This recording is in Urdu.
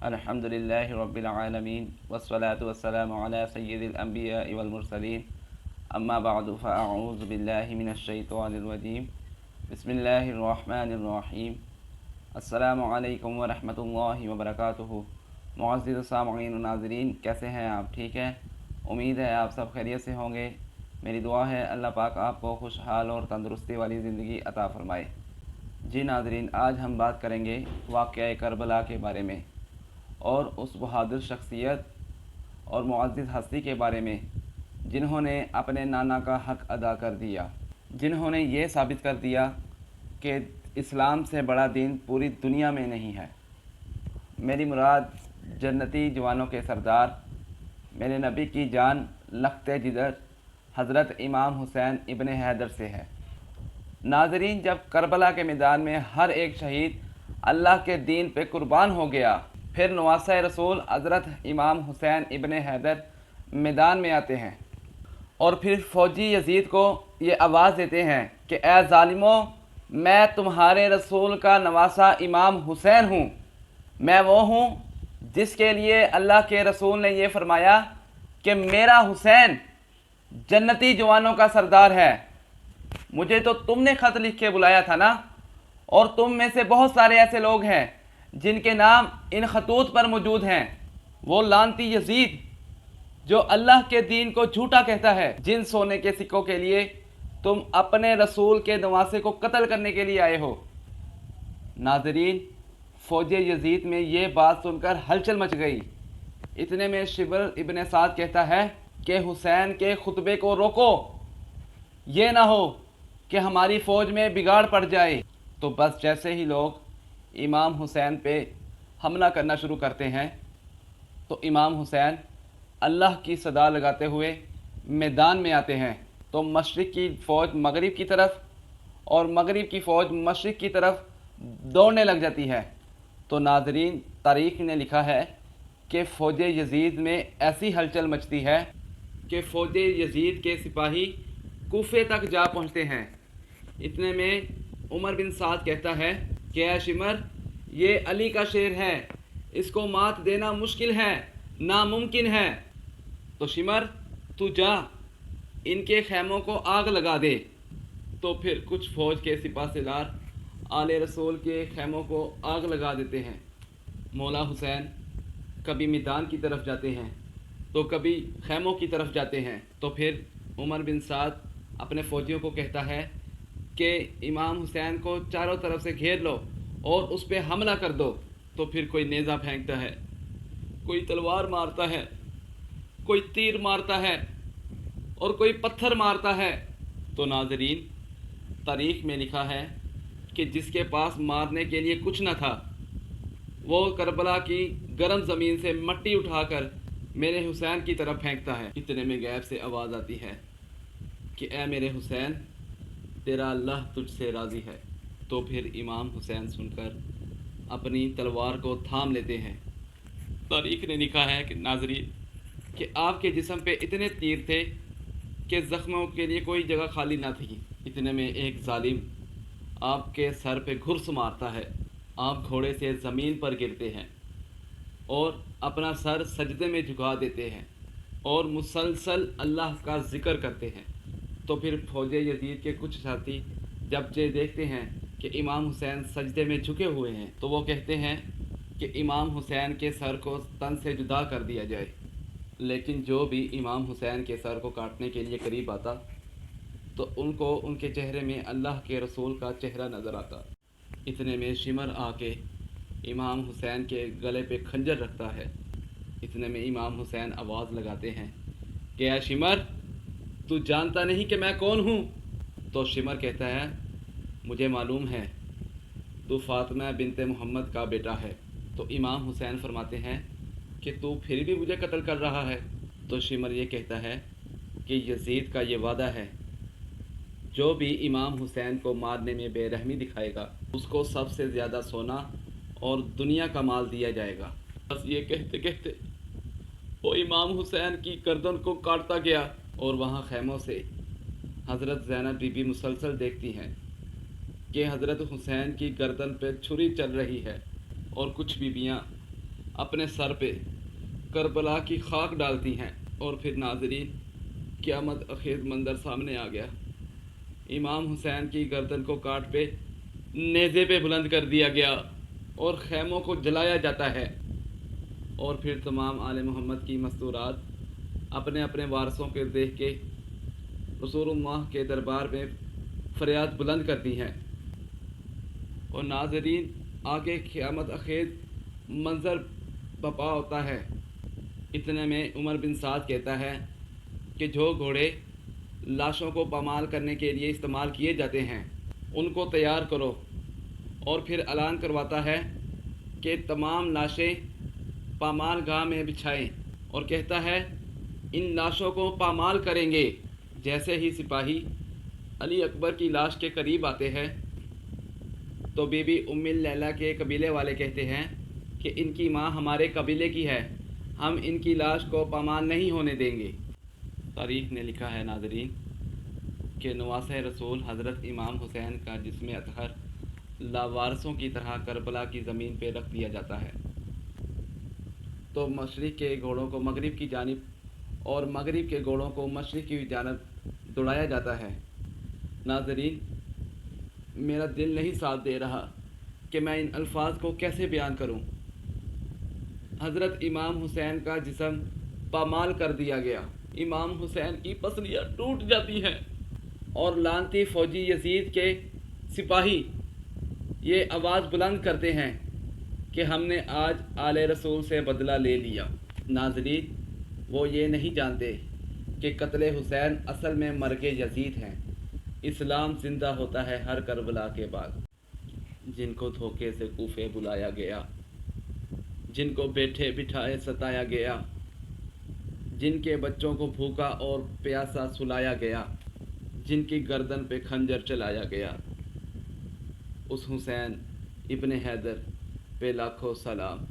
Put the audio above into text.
الحمدللہ رب العالمین والصلاة والسلام علی سید الانبیاء والمرسلین اما بعد فاعوذ باللہ من الشیطان الرجیم بسم اللہ الرحمن الرحیم السلام علیکم ورحمۃ اللہ وبرکاتہ۔ معزز سامعین و ناظرین، کیسے ہیں آپ؟ ٹھیک ہیں؟ امید ہے آپ سب خیریت سے ہوں گے۔ میری دعا ہے اللہ پاک آپ کو خوشحال اور تندرستی والی زندگی عطا فرمائے۔ جی ناظرین، آج ہم بات کریں گے واقعہ کربلا کے بارے میں اور اس بہادر شخصیت اور معزز ہستی کے بارے میں جنہوں نے اپنے نانا کا حق ادا کر دیا، جنہوں نے یہ ثابت کر دیا کہ اسلام سے بڑا دین پوری دنیا میں نہیں ہے۔ میری مراد جنتی جوانوں کے سردار، میرے نبی کی جان لخت جگر حضرت امام حسین ابن حیدر سے ہے۔ ناظرین، جب کربلا کے میدان میں ہر ایک شہید اللہ کے دین پہ قربان ہو گیا، پھر نواسہ رسول حضرت امام حسین ابن حیدر میدان میں آتے ہیں اور پھر فوجی یزید کو یہ آواز دیتے ہیں کہ اے ظالموں، میں تمہارے رسول کا نواسہ امام حسین ہوں۔ میں وہ ہوں جس کے لیے اللہ کے رسول نے یہ فرمایا کہ میرا حسین جنتی جوانوں کا سردار ہے۔ مجھے تو تم نے خط لکھ کے بلایا تھا نا، اور تم میں سے بہت سارے ایسے لوگ ہیں جن کے نام ان خطوط پر موجود ہیں۔ وہ لعنتی یزید جو اللہ کے دین کو جھوٹا کہتا ہے، جن سونے کے سکوں کے لیے تم اپنے رسول کے نواسے کو قتل کرنے کے لیے آئے ہو۔ ناظرین، فوج یزید میں یہ بات سن کر ہلچل مچ گئی۔ اتنے میں شبر ابن سعد کہتا ہے کہ حسین کے خطبے کو روکو، یہ نہ ہو کہ ہماری فوج میں بگاڑ پڑ جائے۔ تو بس جیسے ہی لوگ امام حسین پہ حملہ کرنا شروع کرتے ہیں تو امام حسین اللہ کی صدا لگاتے ہوئے میدان میں آتے ہیں، تو مشرق کی فوج مغرب کی طرف اور مغرب کی فوج مشرق کی طرف دوڑنے لگ جاتی ہے۔ تو ناظرین، تاریخ نے لکھا ہے کہ فوج یزید میں ایسی ہلچل مچتی ہے کہ فوج یزید کے سپاہی کوفے تک جا پہنچتے ہیں۔ اتنے میں عمر بن سعد کہتا ہے کہ اے شمر، یہ علی کا شیر ہے، اس کو مات دینا مشکل ہے، ناممکن ہے۔ تو شمر، تو جا ان کے خیموں کو آگ لگا دے۔ تو پھر کچھ فوج کے سپہ سالار آل رسول کے خیموں کو آگ لگا دیتے ہیں۔ مولا حسین کبھی میدان کی طرف جاتے ہیں تو کبھی خیموں کی طرف جاتے ہیں۔ تو پھر عمر بن سعد اپنے فوجیوں کو کہتا ہے کہ امام حسین کو چاروں طرف سے گھیر لو اور اس پہ حملہ کر دو۔ تو پھر کوئی نیزہ پھینکتا ہے، کوئی تلوار مارتا ہے، کوئی تیر مارتا ہے اور کوئی پتھر مارتا ہے۔ تو ناظرین، تاریخ میں لکھا ہے کہ جس کے پاس مارنے کے لیے کچھ نہ تھا، وہ کربلا کی گرم زمین سے مٹی اٹھا کر میرے حسین کی طرف پھینکتا ہے۔ اتنے میں غیب سے آواز آتی ہے کہ اے میرے حسین، تیرا اللہ تجھ سے راضی ہے۔ تو پھر امام حسین سن کر اپنی تلوار کو تھام لیتے ہیں۔ تاریخ نے لکھا ہے کہ ناظرین، کہ آپ کے جسم پہ اتنے تیر تھے کہ زخموں کے لیے کوئی جگہ خالی نہ تھی۔ اتنے میں ایک ظالم آپ کے سر پہ گھرس مارتا ہے، آپ گھوڑے سے زمین پر گرتے ہیں اور اپنا سر سجدے میں جھکا دیتے ہیں اور مسلسل اللہ کا ذکر کرتے ہیں۔ تو پھر فوج یزید کے کچھ ساتھی جب یہ دیکھتے ہیں کہ امام حسین سجدے میں جھکے ہوئے ہیں تو وہ کہتے ہیں کہ امام حسین کے سر کو تن سے جدا کر دیا جائے۔ لیکن جو بھی امام حسین کے سر کو کاٹنے کے لیے قریب آتا تو ان کو ان کے چہرے میں اللہ کے رسول کا چہرہ نظر آتا۔ اتنے میں شمر آ کے امام حسین کے گلے پہ خنجر رکھتا ہے۔ اتنے میں امام حسین آواز لگاتے ہیں کہ اے شمر، تو جانتا نہیں کہ میں کون ہوں؟ تو شمر کہتا ہے مجھے معلوم ہے، تو فاطمہ بنت محمد کا بیٹا ہے۔ تو امام حسین فرماتے ہیں کہ تو پھر بھی مجھے قتل کر رہا ہے۔ تو شمر یہ کہتا ہے کہ یزید کا یہ وعدہ ہے، جو بھی امام حسین کو مارنے میں بے رحمی دکھائے گا اس کو سب سے زیادہ سونا اور دنیا کا مال دیا جائے گا۔ بس یہ کہتے کہتے وہ امام حسین کی گردن کو کاٹتا گیا، اور وہاں خیموں سے حضرت زینب بی بی مسلسل دیکھتی ہیں کہ حضرت حسین کی گردن پہ چھری چل رہی ہے، اور کچھ بیویاں اپنے سر پہ کربلا کی خاک ڈالتی ہیں، اور پھر ناظرین قیامت خیز منظر سامنے آ گیا۔ امام حسین کی گردن کو کاٹ پہ نیزے پہ بلند کر دیا گیا اور خیموں کو جلایا جاتا ہے، اور پھر تمام آل محمد کی مستورات اپنے اپنے وارثوں کے دیکھ کے رسول اللہ کے دربار میں فریاد بلند کرتی ہیں۔ اور ناظرین آگے قیامت خیز منظر بپا ہوتا ہے۔ اتنے میں عمر بن سعد کہتا ہے کہ جو گھوڑے لاشوں کو پامال کرنے کے لیے استعمال کیے جاتے ہیں ان کو تیار کرو، اور پھر اعلان کرواتا ہے کہ تمام لاشیں پامال گاہ میں بچھائیں، اور کہتا ہے ان لاشوں کو پامال کریں گے۔ جیسے ہی سپاہی علی اکبر کی لاش کے قریب آتے ہیں تو بی بی ام لیلہ کے قبیلے والے کہتے ہیں کہ ان کی ماں ہمارے قبیلے کی ہے، ہم ان کی لاش کو پامال نہیں ہونے دیں گے۔ تاریخ نے لکھا ہے ناظرین کہ نواسہ رسول حضرت امام حسین کا جسم اطہر لاوارثوں کی طرح کربلا کی زمین پہ رکھ دیا جاتا ہے، تو مشرق کے گھوڑوں کو مغرب کی جانب اور مغرب کے گھوڑوں کو مشرق کی جانب دوڑایا جاتا ہے۔ ناظرین میرا دل نہیں ساتھ دے رہا کہ میں ان الفاظ کو کیسے بیان کروں۔ حضرت امام حسین کا جسم پامال کر دیا گیا، امام حسین کی پسلیاں ٹوٹ جاتی ہیں، اور لعنتی فوجی یزید کے سپاہی یہ آواز بلند کرتے ہیں کہ ہم نے آج آل رسول سے بدلہ لے لیا۔ ناظرین وہ یہ نہیں جانتے کہ قتل حسین اصل میں مرگ یزید ہیں۔ اسلام زندہ ہوتا ہے ہر کربلا کے بعد۔ جن کو دھوکے سے کوفے بلایا گیا، جن کو بیٹھے بٹھائے ستایا گیا، جن کے بچوں کو بھوکا اور پیاسا سلایا گیا، جن کی گردن پہ خنجر چلایا گیا، اس حسین ابن حیدر پہ لاکھوں سلام۔